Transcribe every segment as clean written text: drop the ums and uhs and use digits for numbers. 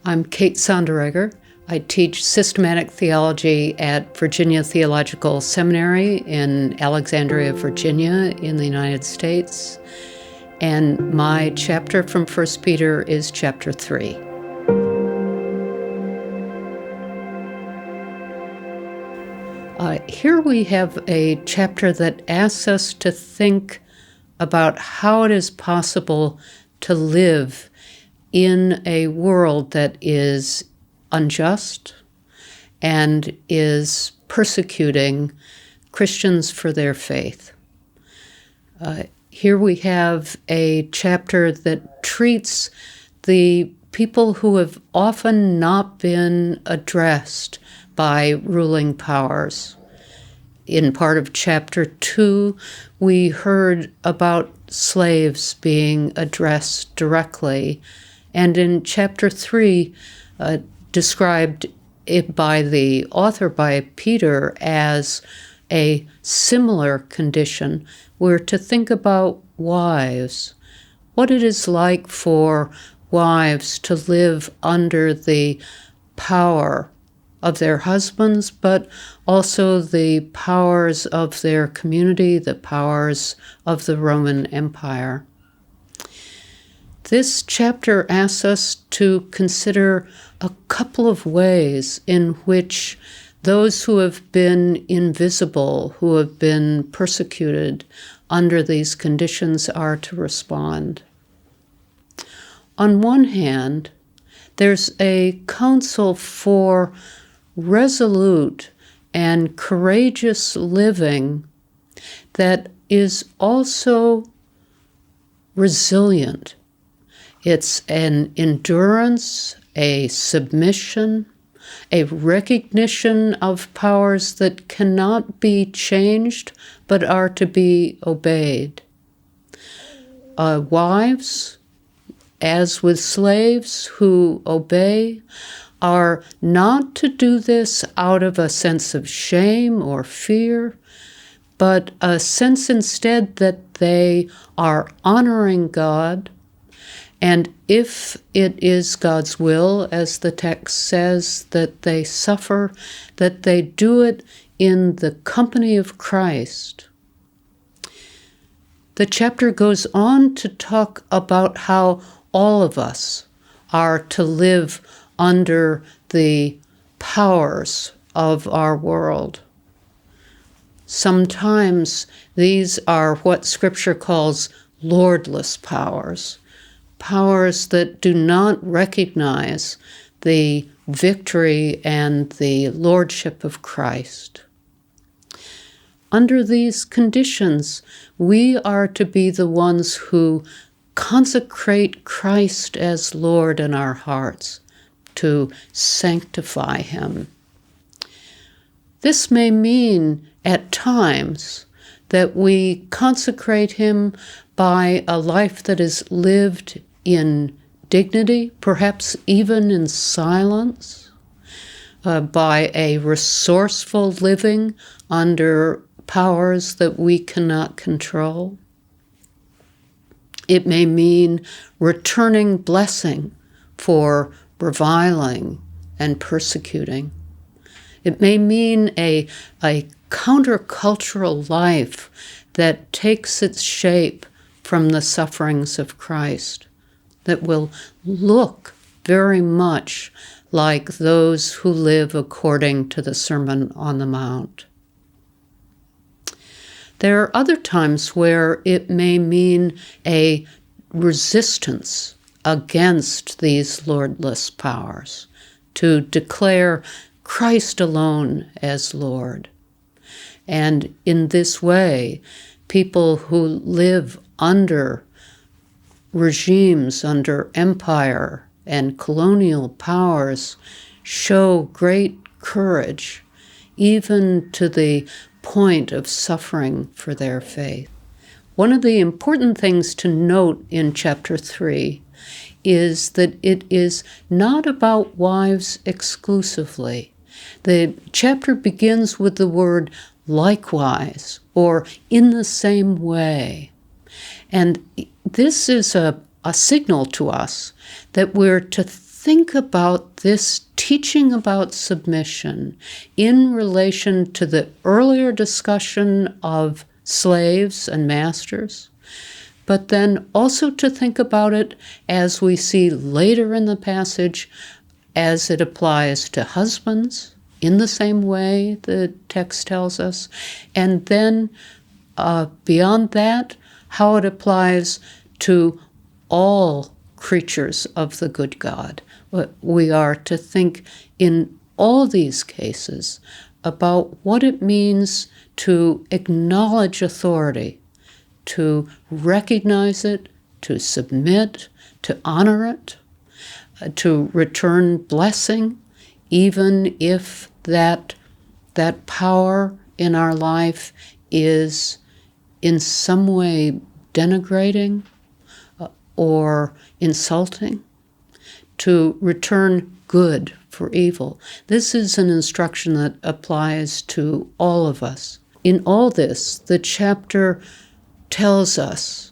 I'm Kate Sonderegger. I teach systematic theology at Virginia Theological Seminary in Alexandria, Virginia, in the United States. And my chapter from 1 Peter is chapter 3. Here we have a chapter that asks us to think about how it is possible to live in a world that is unjust and is persecuting Christians for their faith. Here we have a chapter that treats the people who have often not been addressed by ruling powers. In part of chapter 2, we heard about slaves being addressed directly, and in chapter 3, described it by the author, by Peter, as a similar condition. We're to think about wives, what it is like for wives to live under the power of their husbands, but also the powers of their community, the powers of the Roman Empire. This chapter asks us to consider a couple of ways in which those who have been invisible, who have been persecuted under these conditions, are to respond. On one hand, there's a counsel for resolute and courageous living that is also resilient. It's an endurance, a submission, a recognition of powers that cannot be changed but are to be obeyed. Wives, as with slaves who obey, are not to do this out of a sense of shame or fear, but a sense instead that they are honoring God. And if it is God's will, as the text says, that they suffer, that they do it in the company of Christ. The chapter goes on to talk about how all of us are to live under the powers of our world. Sometimes these are what Scripture calls lordless powers. Powers that do not recognize the victory and the lordship of Christ. Under these conditions, we are to be the ones who consecrate Christ as Lord in our hearts, to sanctify him. This may mean at times that we consecrate him by a life that is lived in dignity, perhaps even in silence, by a resourceful living under powers that we cannot control. It may mean returning blessing for reviling and persecuting. It may mean a countercultural life that takes its shape from the sufferings of Christ, that will look very much like those who live according to the Sermon on the Mount. There are other times where it may mean a resistance against these lordless powers, to declare Christ alone as Lord. And in this way, people who live under regimes, under empire and colonial powers, show great courage, even to the point of suffering for their faith. One of the important things to note in chapter 3 is that it is not about wives exclusively. The chapter begins with the word likewise, or in the same way. And this is a signal to us that we're to think about this teaching about submission in relation to the earlier discussion of slaves and masters, but then also to think about it, as we see later in the passage, as it applies to husbands in the same way the text tells us, and then beyond that, how it applies to all creatures of the good God. We are to think in all these cases about what it means to acknowledge authority, to recognize it, to submit, to honor it, to return blessing, even if that power in our life is in some way denigrating or insulting, to return good for evil. This is an instruction that applies to all of us. In all this, the chapter tells us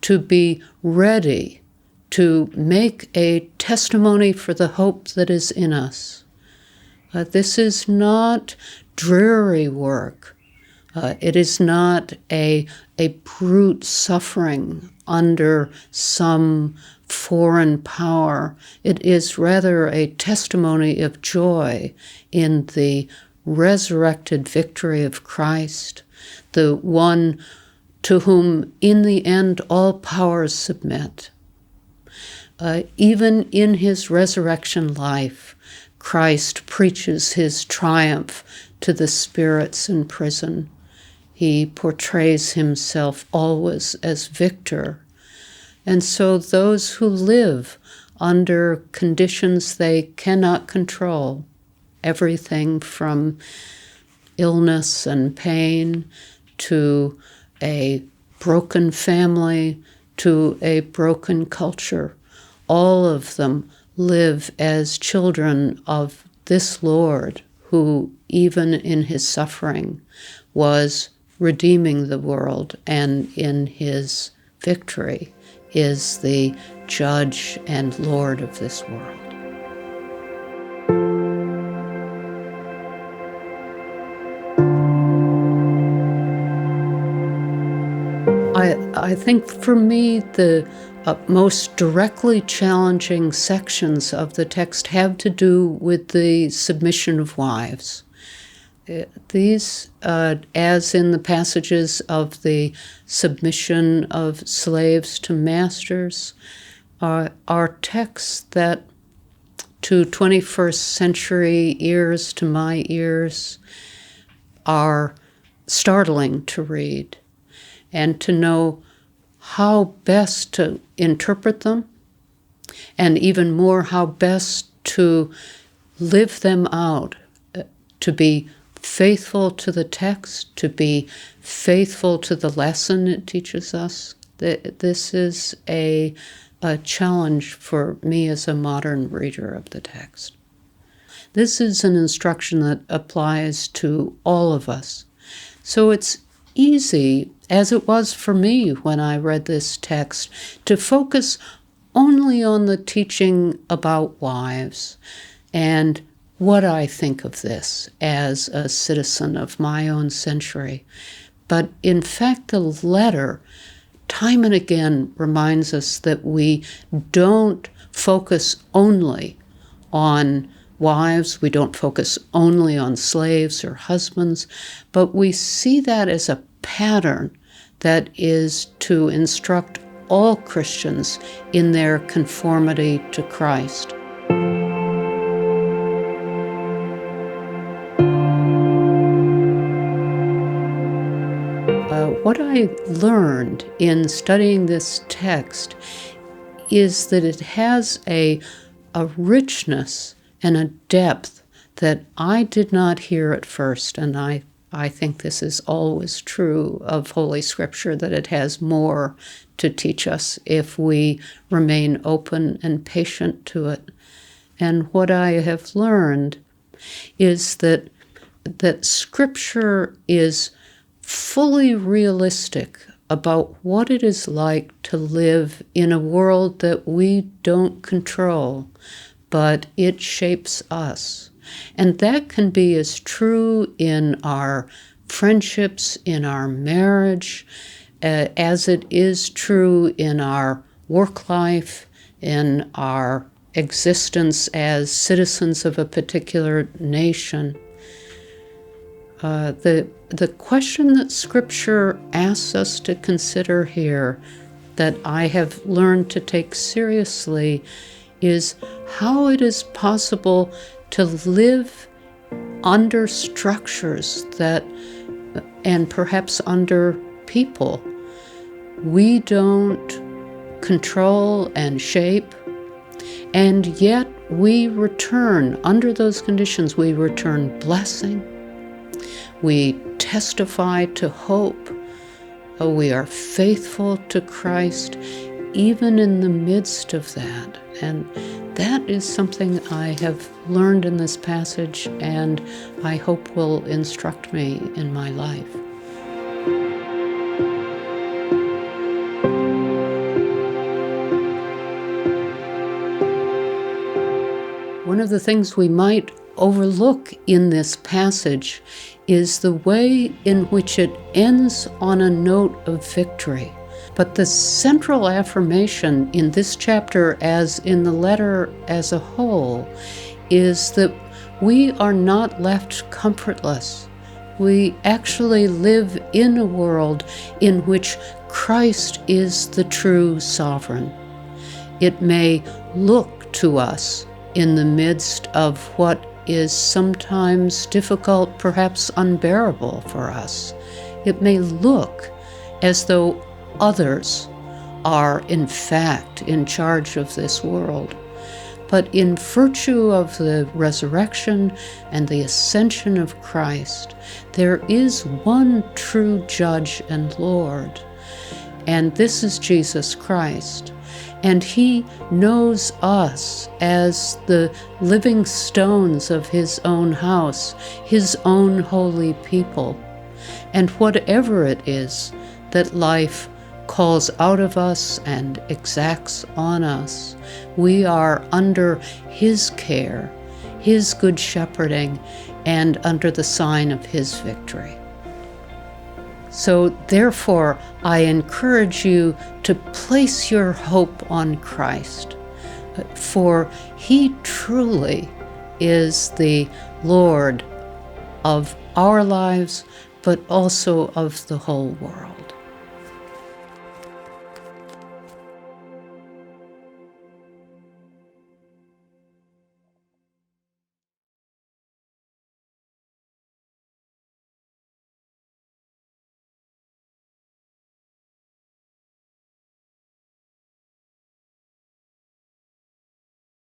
to be ready to make a testimony for the hope that is in us. This is not dreary work. It is not a brute suffering under some foreign power. It is rather a testimony of joy in the resurrected victory of Christ, the one to whom in the end all powers submit. Even in his resurrection life, Christ preaches his triumph to the spirits in prison. He portrays himself always as victor. And so those who live under conditions they cannot control, everything from illness and pain to a broken family to a broken culture, all of them live as children of this Lord who, even in his suffering, was redeeming the world, and in his victory is the judge and Lord of this world. I think for me the most directly challenging sections of the text have to do with the submission of wives. These, as in the passages of the submission of slaves to masters, are texts that to 21st century ears, to my ears, are startling to read and to know how best to interpret them, and even more how best to live them out, to be faithful to the text, to be faithful to the lesson it teaches us. This is a challenge for me as a modern reader of the text. This is an instruction that applies to all of us. So it's easy, as it was for me when I read this text, to focus only on the teaching about wives and what I think of this as a citizen of my own century. But in fact, the letter time and again reminds us that we don't focus only on wives, we don't focus only on slaves or husbands, but we see that as a pattern that is to instruct all Christians in their conformity to Christ. What I learned in studying this text is that it has a richness and a depth that I did not hear at first, and I think this is always true of Holy Scripture, that it has more to teach us if we remain open and patient to it. And what I have learned is that Scripture is fully realistic about what it is like to live in a world that we don't control, but it shapes us. And that can be as true in our friendships, in our marriage, as it is true in our work life, in our existence as citizens of a particular nation. The question that Scripture asks us to consider here, that I have learned to take seriously, is how it is possible to live under structures that, and perhaps under people, we don't control and shape, and yet we return, under those conditions, we return blessing. We testify to hope. We are faithful to Christ, even in the midst of that. And that is something I have learned in this passage, and I hope will instruct me in my life. One of the things we might overlook in this passage is the way in which it ends on a note of victory. But the central affirmation in this chapter, as in the letter as a whole, is that we are not left comfortless. We actually live in a world in which Christ is the true sovereign. It may look to us in the midst of what is sometimes difficult, perhaps unbearable for us. It may look as though others are in fact in charge of this world. But in virtue of the resurrection and the ascension of Christ, there is one true judge and Lord, and this is Jesus Christ. And he knows us as the living stones of his own house, his own holy people. And whatever it is that life calls out of us and exacts on us, we are under his care, his good shepherding, and under the sign of his victory. So therefore, I encourage you to place your hope on Christ, for he truly is the Lord of our lives, but also of the whole world.